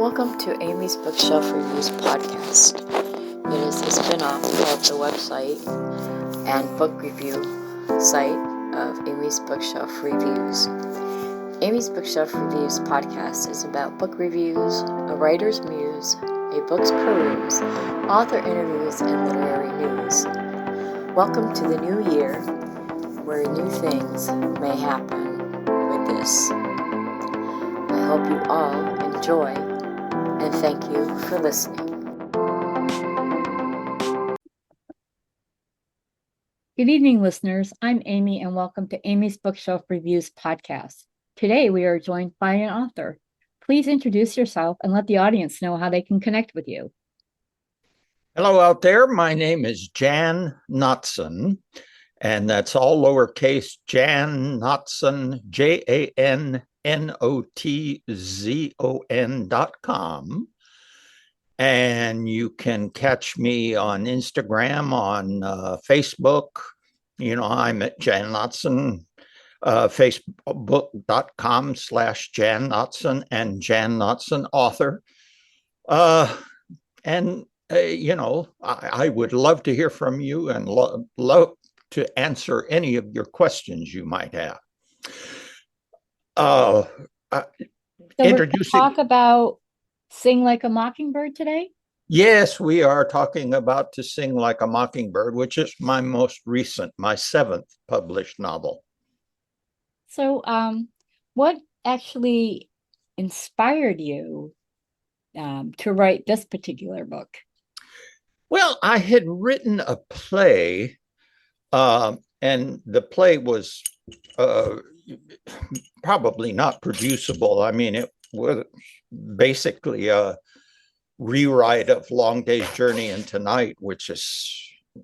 Welcome to Amy's Bookshelf Reviews podcast. It is a spin-off of the website and book review site of Amy's Bookshelf Reviews. Amy's Bookshelf Reviews podcast is about book reviews, a writer's muse, a book's peruse, author interviews, and literary news. Welcome to the new year, where new things may happen with this. I hope you all enjoy, and thank you for listening. Good evening, listeners. I'm Amy, and welcome to Amy's Bookshelf Reviews podcast. Today, we are joined by an author. Please introduce yourself and let the audience know how they can connect with you. Hello out there. My name is Jan Notzon, and that's all lowercase. Jan Notzon, JANNOTZON.com. And you can catch me on Instagram, on Facebook. I'm at Jan Notzon, facebook.com/Jan Notzon and Jan Notzon author. I would love to hear from you and love to answer any of your questions you might have. So we're going to talk about Sing Like a Mockingbird today? Yes, we are talking about To Sing Like a Mockingbird, which is my most recent, my 7th published novel. So what actually inspired you to write this particular book? Well, I had written a play, and the play was probably not producible. I mean, it was basically a rewrite of Long Day's Journey into Night, which is,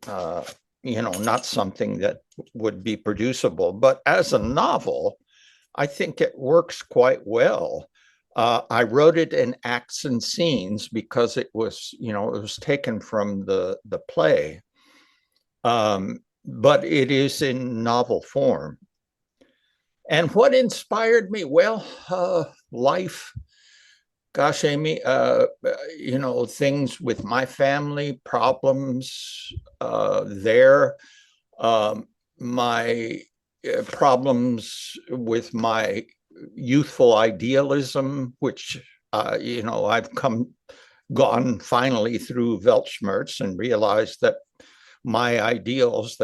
not something that would be producible. But as a novel, I think it works quite well. I wrote it in acts and scenes because it was taken from the play, but it is in novel form. And what inspired me? Well, life. Gosh, Amy, things with my family, problems there, my problems with my youthful idealism, which, I've gone finally through Weltschmerz and realized that my ideals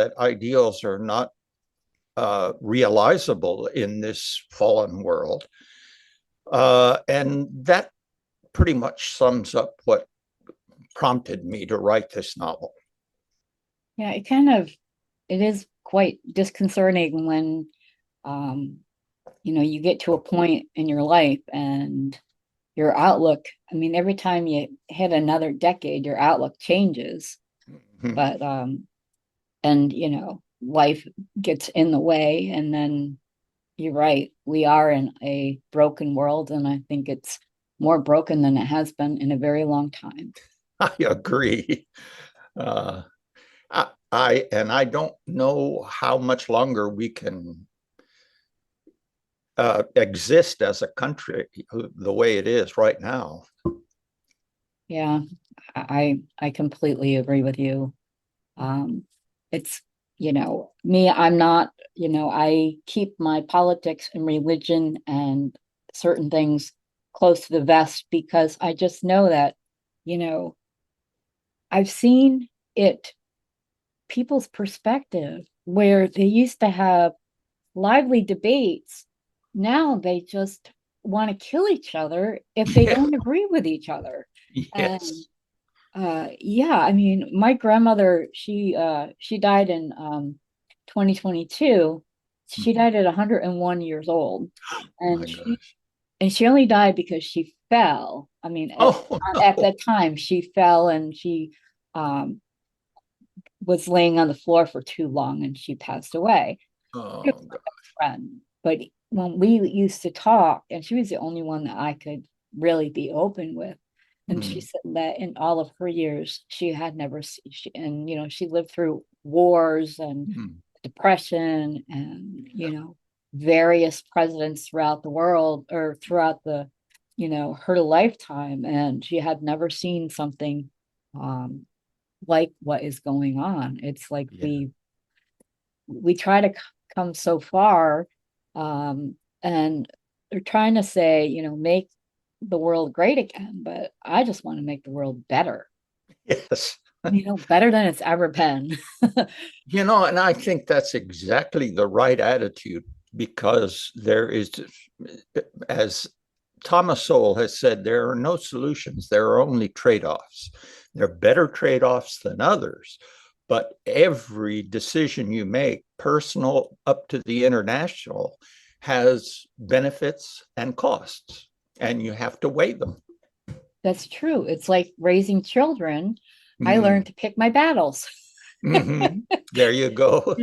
are not realizable in this fallen world. And that pretty much sums up what prompted me to write this novel. Yeah, it is quite disconcerting when, you get to a point in your life and your outlook, every time you hit another decade, your outlook changes. Mm-hmm. But, life gets in the way, and then you're right, we are in a broken world, and I think it's more broken than it has been in a very long time. I agree. I don't know how much longer we can exist as a country the way it is right now. Yeah, I completely agree with you. It's, me, I'm not, I keep my politics and religion and certain things close to the vest because I just know that, I've seen people's perspective where they used to have lively debates. Now they just want to kill each other if they don't agree with each other. Yes. And, my grandmother, she died in 2022. She died at 101 years old. And she only died because she fell. At that time, she fell and she was laying on the floor for too long and she passed away. Oh, friend. But when we used to talk, and she was the only one that I could really be open with. And she said that in all of her years, she had never seen, she lived through wars and depression and, various presidents throughout the world or throughout the her lifetime, and she had never seen something um, like what is going on. It's like Yeah. we try to come so far, and they're trying to say, make the world great again, but I just want to make the world better, Yes. better than it's ever been. And I think that's exactly the right attitude, because there is, as Thomas Sowell has said, there are no solutions. There are only trade-offs. There are better trade-offs than others, but every decision you make, personal up to the international, has benefits and costs, and you have to weigh them. That's true. It's like raising children. I Mm-hmm. learned to pick my battles. Mm-hmm. There you go.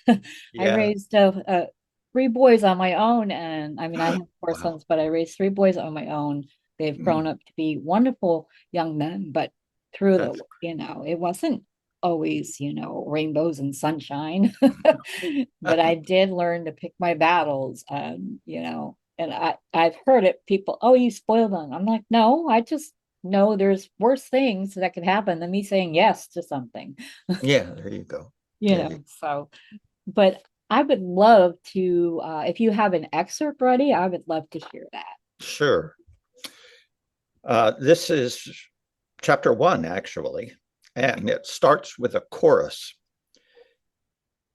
I Yeah. raised three boys on my own, and I mean, I have four Wow. sons, but I raised three boys on my own. They've grown up to be wonderful young men, but through That's it wasn't always, rainbows and sunshine. But I did learn to pick my battles, and I've heard it, people, oh, you spoiled them. I'm like, no, I just know there's worse things that could happen than me saying yes to something. Yeah, there you go. There you So, but I would love to, if you have an excerpt ready, I would love to hear that. Sure. This is chapter 1, actually, and it starts with a chorus.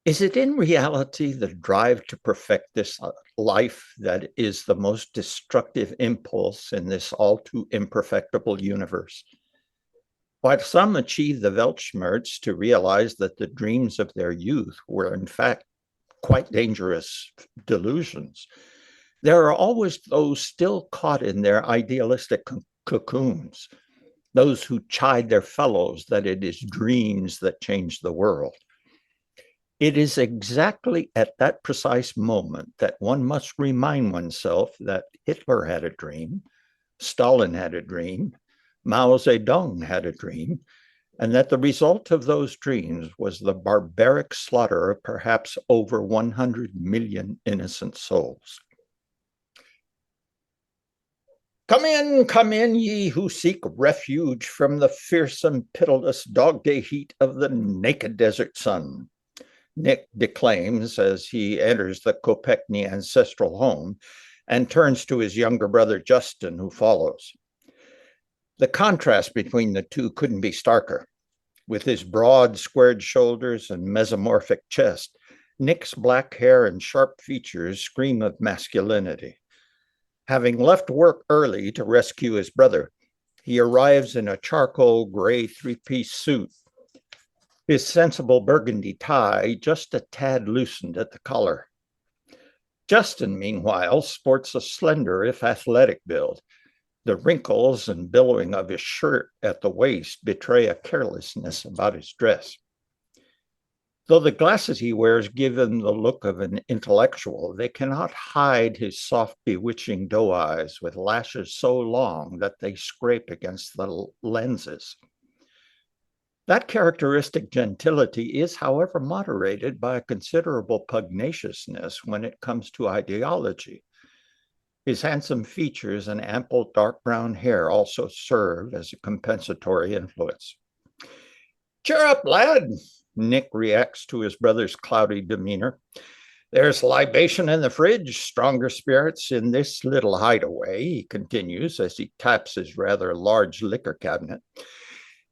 Is it in reality the drive to perfect this life that is the most destructive impulse in this all too imperfectible universe? While some achieve the Weltschmerz to realize that the dreams of their youth were in fact quite dangerous delusions, there are always those still caught in their idealistic cocoons, those who chide their fellows that it is dreams that change the world. It is exactly at that precise moment that one must remind oneself that Hitler had a dream, Stalin had a dream, Mao Zedong had a dream, and that the result of those dreams was the barbaric slaughter of perhaps over 100 million innocent souls. Come in, ye who seek refuge from the fearsome, pitiless dog-day heat of the naked desert sun, Nick declaims as he enters the Kopechny ancestral home and turns to his younger brother Justin, who follows. The contrast between the two couldn't be starker. With his broad, squared shoulders and mesomorphic chest, Nick's black hair and sharp features scream of masculinity. Having left work early to rescue his brother, he arrives in a charcoal gray three-piece suit, his sensible burgundy tie just a tad loosened at the collar. Justin, meanwhile, sports a slender, if athletic build. The wrinkles and billowing of his shirt at the waist betray a carelessness about his dress. Though the glasses he wears give him the look of an intellectual, they cannot hide his soft, bewitching doe eyes with lashes so long that they scrape against the lenses. That characteristic gentility is, however, moderated by a considerable pugnaciousness when it comes to ideology. His handsome features and ample dark brown hair also serve as a compensatory influence. Cheer up, lad, Nick reacts to his brother's cloudy demeanor. There's libation in the fridge, stronger spirits in this little hideaway, he continues as he taps his rather large liquor cabinet.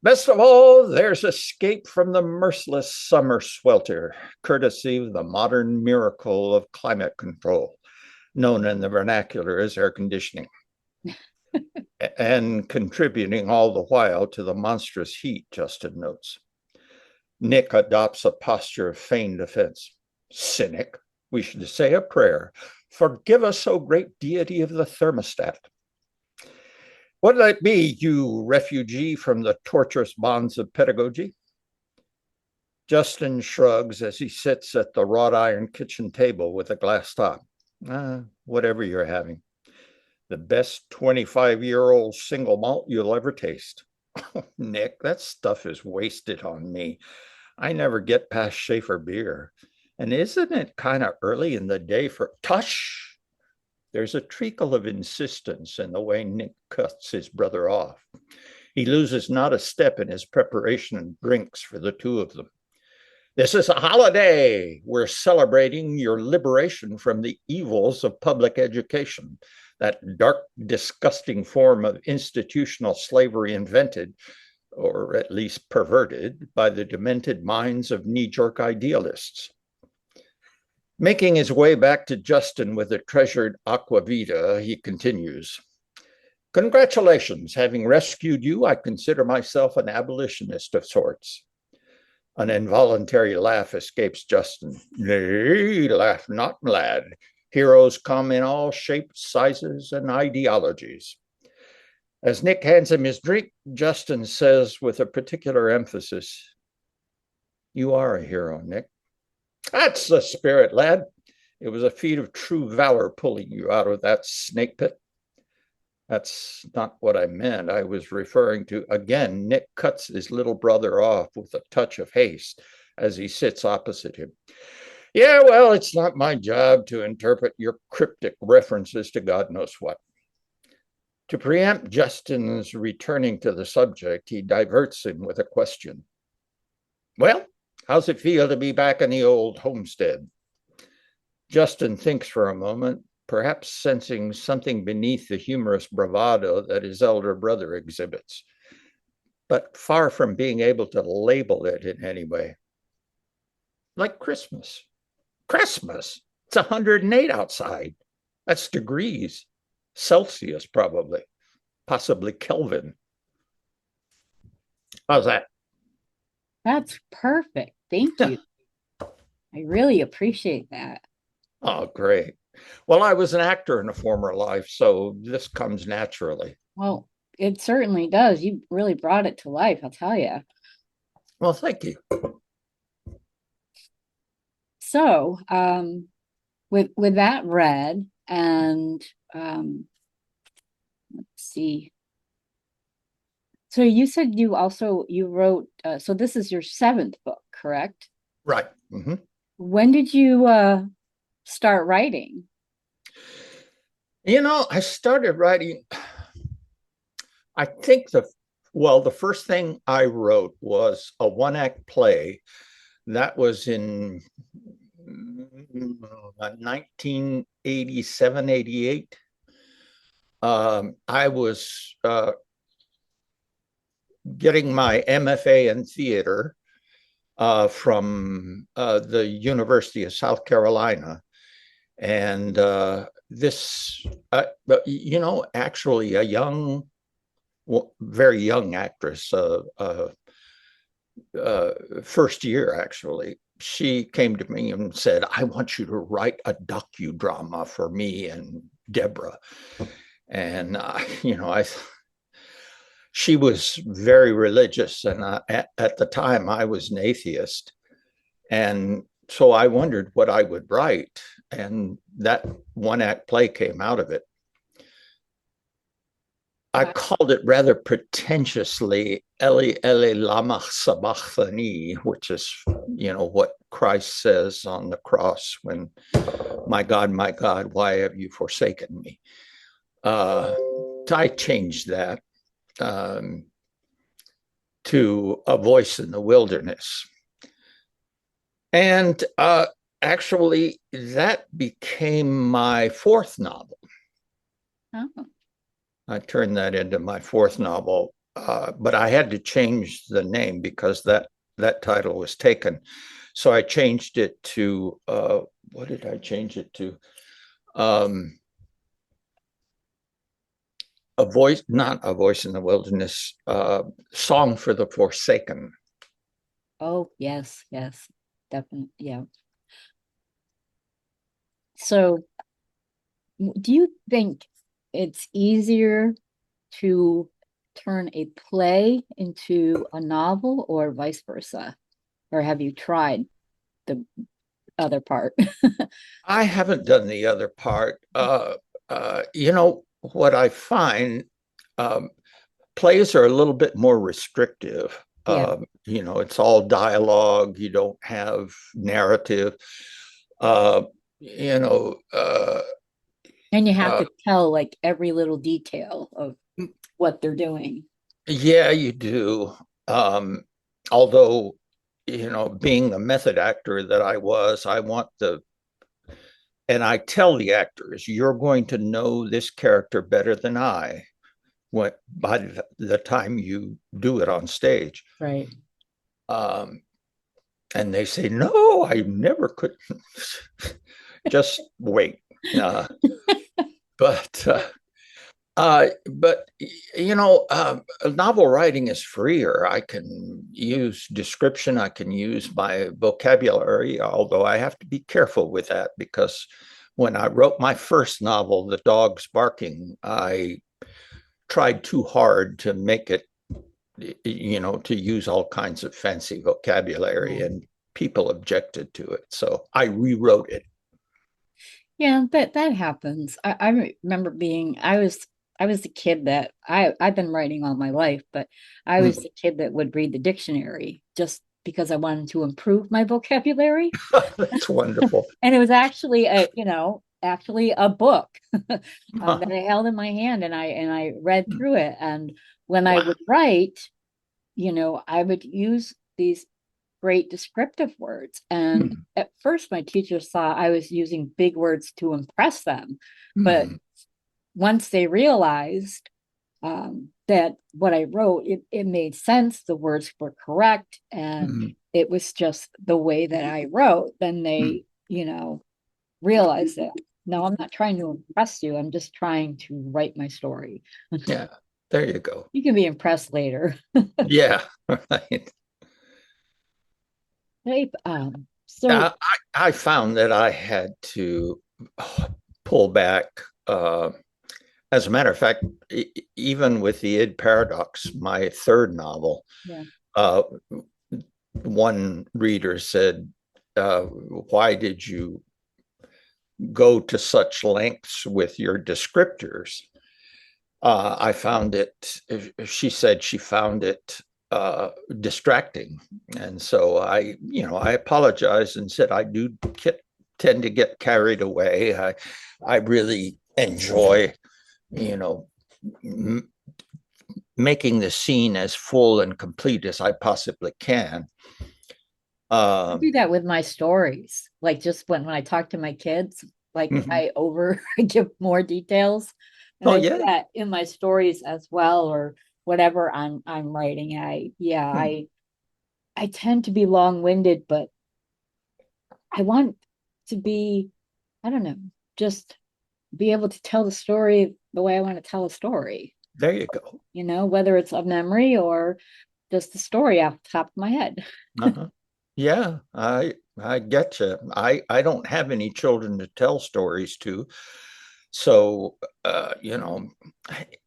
Best of all, there's escape from the merciless summer swelter, courtesy of the modern miracle of climate control, known in the vernacular as air conditioning, and contributing all the while to the monstrous heat, Justin notes. Nick adopts a posture of feigned offense. Cynic, we should say a prayer. Forgive us, O great deity of the thermostat. What did it be, you refugee from the torturous bonds of pedagogy? Justin shrugs as he sits at the wrought iron kitchen table with a glass top. Whatever you're having. The best 25-year-old single malt you'll ever taste. Nick, that stuff is wasted on me. I never get past Schaefer beer. And isn't it kind of early in the day for... Tush! There's a treacle of insistence in the way Nick cuts his brother off. He loses not a step in his preparation and drinks for the two of them. This is a holiday. We're celebrating your liberation from the evils of public education, that dark, disgusting form of institutional slavery invented, or at least perverted, by the demented minds of knee-jerk idealists. Making his way back to Justin with a treasured aquavita, he continues, congratulations. Having rescued you, I consider myself an abolitionist of sorts. An involuntary laugh escapes Justin. Nay, laugh not, lad. Heroes come in all shapes, sizes, and ideologies. As Nick hands him his drink, Justin says with a particular emphasis, you are a hero, Nick. That's the spirit, lad. It was a feat of true valor pulling you out of that snake pit. That's not what I meant. I was referring to, again, Nick cuts his little brother off with a touch of haste as he sits opposite him. Yeah, well, it's not my job to interpret your cryptic references to God knows what. To preempt Justin's returning to the subject, he diverts him with a question. Well, how's it feel to be back in the old homestead? Justin thinks for a moment, perhaps sensing something beneath the humorous bravado that his elder brother exhibits, but far from being able to label it in any way. Like Christmas. Christmas? It's 108 outside. That's degrees. Celsius, probably. Possibly Kelvin. How's that? That's perfect. Thank you. I really appreciate that. Oh, great. Well, I was an actor in a former life, so this comes naturally. Well, it certainly does. You really brought it to life, I'll tell you. Well, thank you. So, with that read, and let's see. So you said you wrote. So this is your 7th book, correct? Right. Mm-hmm. When did you start writing? I started writing, I think the first thing I wrote was a one-act play that was in 1987, 88. I was getting my MFA in theater from the University of South Carolina. And this, actually a very young actress, first year actually, she came to me and said, I want you to write a docudrama for me and Deborah. And, she was very religious. And at the time I was an atheist. And so I wondered what I would write. And that one-act play came out of it. I called it rather pretentiously Eli Eli lama sabachthani, which is, what Christ says on the cross when, my God, why have you forsaken me? I changed that to A Voice in the Wilderness. And actually, that became my 4th novel. Oh. I turned that into my 4th novel, but I had to change the name because that title was taken. So I changed it to, what did I change it to? Not A Voice in the Wilderness, Song for the Forsaken. Oh, yes, definitely, yeah. So, do you think it's easier to turn a play into a novel or vice versa? Or have you tried the other part? I haven't done the other part. What I find, plays are a little bit more restrictive. Yeah. It's all dialogue. You don't have narrative. And you have Uh, to tell like every little detail of what they're doing. yeah, you do. Although, being the method actor that I was, and I tell the actors, you're going to know this character better than I by the time you do it on stage. Right. Um, and they say, no, I never could. Just wait. But but novel writing is freer. I can use description. I can use my vocabulary, although I have to be careful with that because when I wrote my first novel, The Dog's Barking, I tried too hard to make it, to use all kinds of fancy vocabulary, and people objected to it. So I rewrote it. Yeah, that happens. I remember I was the kid that I've been writing all my life, but I was the kid that would read the dictionary just because I wanted to improve my vocabulary. That's wonderful. And it was actually actually a book that I held in my hand, and I read through it. And when I Wow. would write, I would use these great descriptive words. And at first, my teachers thought I was using big words to impress them. But once they realized that what I wrote, it made sense, the words were correct, and it was just the way that I wrote, then they, realized that, no, I'm not trying to impress you. I'm just trying to write my story. Yeah, there you go. You can be impressed later. Yeah, right. Hey, so I found that I had to pull back. As a matter of fact, even with the id paradox, my third novel, yeah. One reader said, why did you go to such lengths with your descriptors? I found it, she said she found it distracting. And so I apologized and said, I do tend to get carried away. I really enjoy, making the scene as full and complete as I possibly can. I do that with my stories. Like just when I talk to my kids, like I give more details. And I do that in my stories as well, or whatever I'm writing. I tend to be long-winded, but I want to be, I don't know, just be able to tell the story the way I want to tell a story. There you go. Whether it's a memory or just the story off the top of my head. Yeah, I get you. I don't have any children to tell stories to, so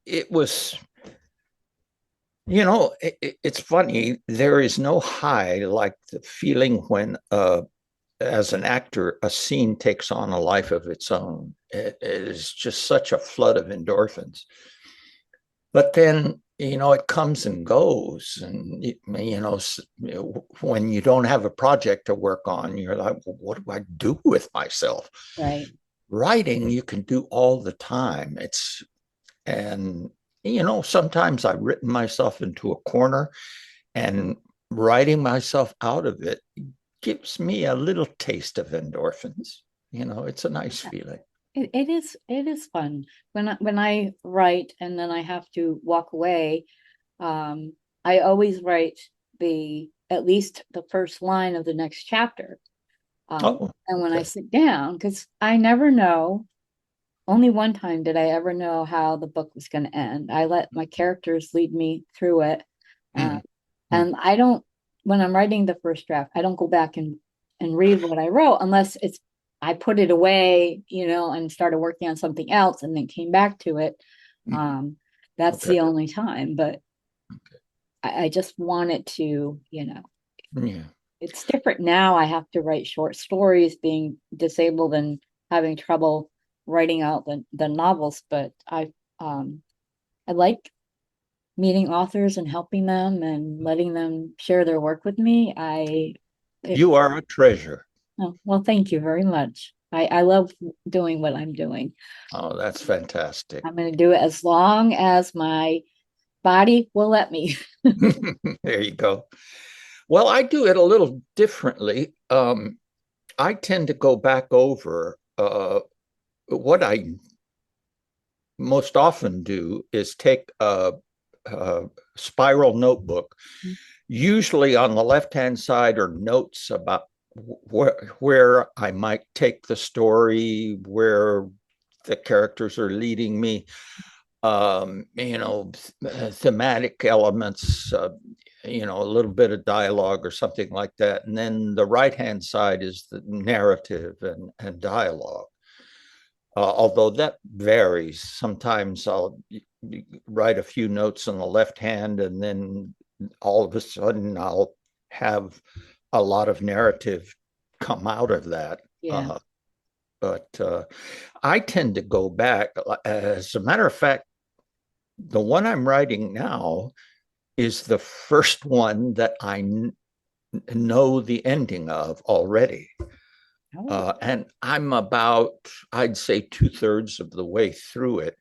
it was. It's funny. There is no high like the feeling when, as an actor, a scene takes on a life of its own. It is just such a flood of endorphins. But then, it comes and goes. And, when you don't have a project to work on, you're like, well, what do I do with myself? Right. Writing, you can do all the time. Sometimes I've written myself into a corner, and writing myself out of it gives me a little taste of endorphins. It's a nice feeling. It is fun when I write and then I have to walk away. I always write at least the first line of the next chapter. And when I sit down, because I never know, only one time did I ever know how the book was going to end. I let my characters lead me through it. And I don't, when I'm writing the first draft, I don't go back and read what I wrote unless I put it away, and started working on something else and then came back to it. That's the only time, but I just want it to, it's different now. I have to write short stories, being disabled and having trouble writing out the novels, but I like meeting authors and helping them and letting them share their work with me. You are a treasure. Oh, well, thank you very much. I love doing what I'm doing. Oh, that's fantastic. I'm going to do it as long as my body will let me. There you go. Well, I do it a little differently. I tend to go back over what I most often do is take a spiral notebook. Usually on the left-hand side are notes about where I might take the story, where the characters are leading me, thematic elements, a little bit of dialogue or something like that. And then the right-hand side is the narrative and dialogue. Although that varies. Sometimes I'll write a few notes on the left hand, and then all of a sudden I'll have a lot of narrative come out of that. Yeah. But I tend to go back. As a matter of fact, the one I'm writing now is the first one that I know the ending of already. And I'm about, I'd say, 2/3 of the way through it.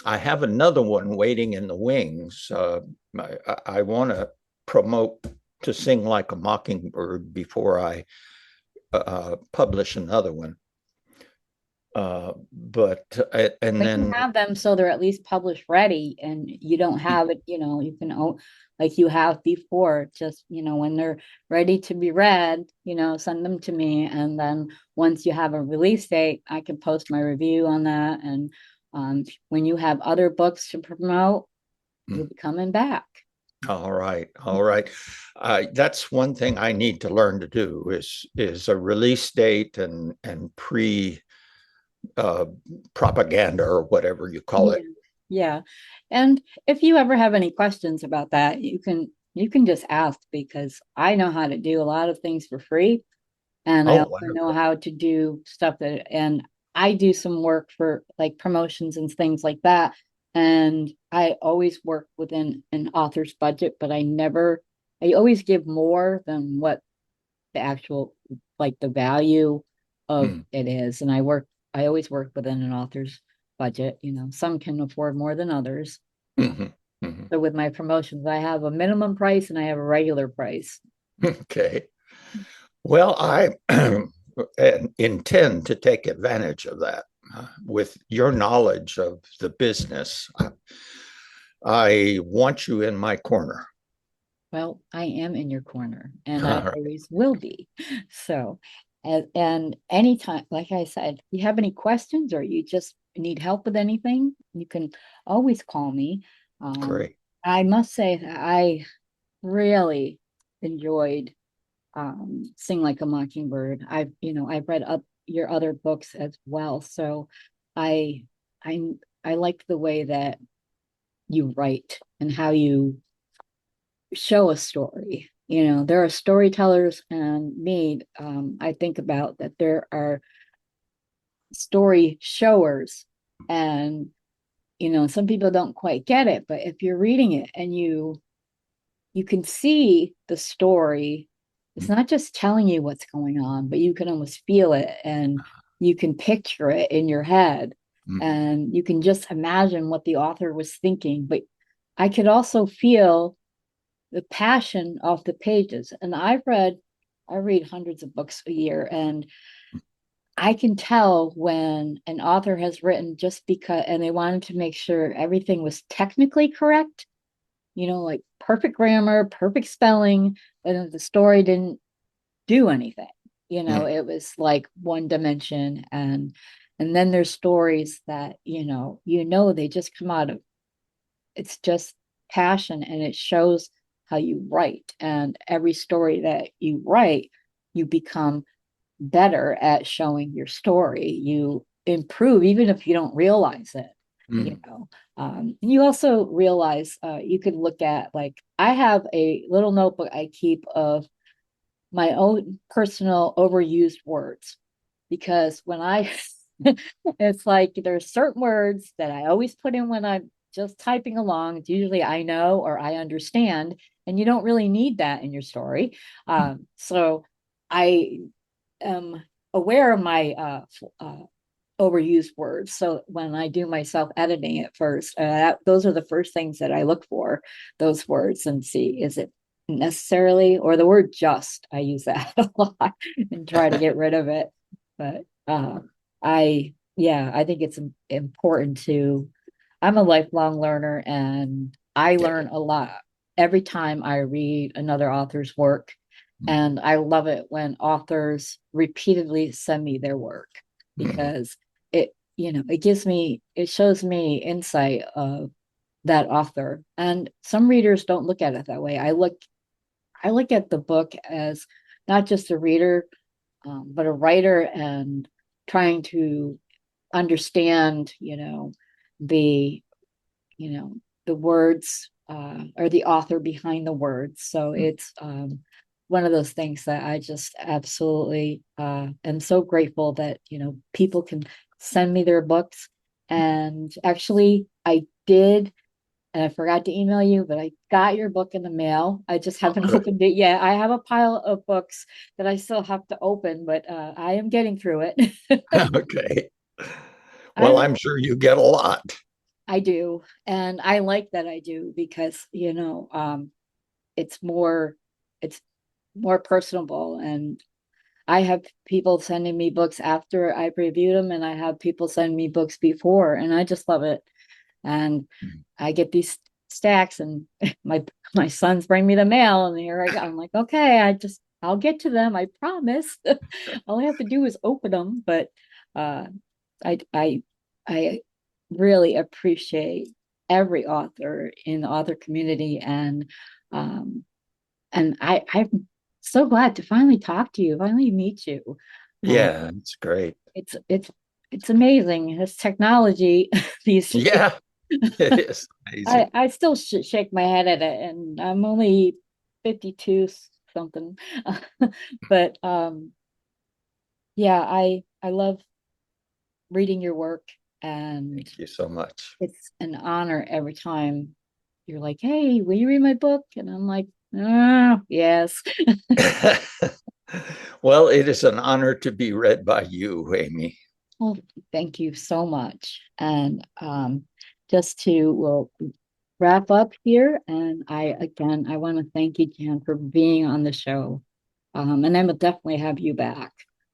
I have another one waiting in the wings. I want to promote To Sing Like a Mockingbird before I publish another one. And then you have them so they're at least published ready, and you don't have it, you can like you have before, just when they're ready to be read, send them to me, and then once you have a release date, I can post my review on that. And when you have other books to promote, you'll be coming back. All right. That's one thing I need to learn to do is a release date and pre propaganda or whatever you call it. Yeah. And if you ever have any questions about that, you can just ask, because I know how to do a lot of things for free. And I also know how to do stuff and I do some work for like promotions and things like that. And I always work within an author's budget, but I always give more than what the actual, like the value of it is. And I always work within an author's budget. Some can afford more than others. So with my promotions, I have a minimum price and I have a regular price. Okay. Well, I intend to take advantage of that. With your knowledge of the business, I want you in my corner. Well, I am in your corner, and I always will be. So, and anytime, like I said, if you have any questions or you just need help with anything, you can always call me. Great. I must say that I really enjoyed Sing Like a Mockingbird. I've read up your other books as well. So I I I like the way that you write and how you show a story. There are storytellers, and me, I think about that there are story showers, and some people don't quite get it, but if you're reading it and you can see the story, it's not just telling you what's going on, but you can almost feel it, and you can picture it in your head, and you can just imagine what the author was thinking. But I could also feel the passion off the pages. And I read hundreds of books a year, and I can tell when an author has written just because, and they wanted to make sure everything was technically correct, like perfect grammar, perfect spelling, and the story didn't do anything. It was like one dimension. And then there's stories that, they just come out of, it's just passion, and it shows how you write. And every story that you write, you become better at showing your story. You improve, even if you don't realize it. You also realize you could look at, like, I have a little notebook I keep of my own personal overused words, because when I it's like there's certain words that I always put in when I'm just typing along. It's usually I know or I understand, and you don't really need that in your story. So I am aware of my overused words. So when I do my self editing at first, those are the first things that I look for, those words, and see, is it necessarily, or the word just, I use that a lot and try to get rid of it. But I think it's important to, I'm a lifelong learner, and I learn a lot every time I read another author's work. And I love it when authors repeatedly send me their work, because it shows me insight of that author. And some readers don't look at it that way. I look at the book as not just a reader, but a writer, and trying to understand, the the words, or the author behind the words. So it's one of those things that I just absolutely am so grateful that people can send me their books. And actually, I did. And I forgot to email you, but I got your book in the mail. I just haven't opened it yet. I have a pile of books that I still have to open, but I am getting through it. Okay. Well, I'm sure you get a lot. I do. And I like that I do, because, it's more personable. And I have people sending me books after I've reviewed them, and I have people send me books before, and I just love it. And I get these stacks, and my sons bring me the mail, and here I go. I'm like, okay, I'll get to them. I promise. All I have to do is open them. But I really appreciate every author in the author community, and I'm so glad to finally talk to you, finally meet you. Yeah, it's great. It's amazing, this technology these days. Yeah, it is amazing. I still shake my head at it, and I'm only 52 something. But yeah, I love reading your work, and Thank you so much. it's an honor every time you're like, hey, will you read my book? And I'm like, oh, yes. Well, it is an honor to be read by you, Amy. Well, thank you so much. And we'll wrap up here. And I want to thank you, Jan, for being on the show. And I will definitely have you back.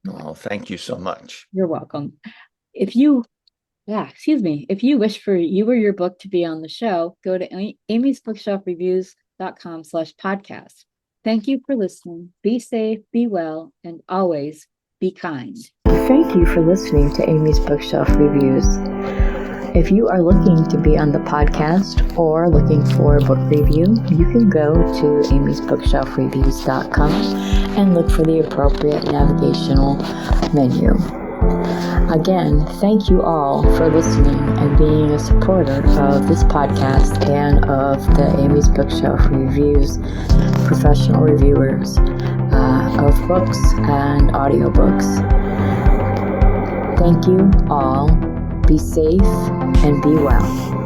Oh, thank you so much. You're welcome. If you wish for you or your book to be on the show, go to amysbookshelfreviews.com/podcast. Thank you for listening. Be safe, be well, and always be kind. Thank you for listening to Amy's Bookshelf Reviews. If you are looking to be on the podcast or looking for a book review, you can go to amysbookshelfreviews.com and look for the appropriate navigational menu. Again, thank you all for listening and being a supporter of this podcast and of the Amy's Bookshelf Reviews professional reviewers of books and audiobooks. Thank you all. Be safe and be well.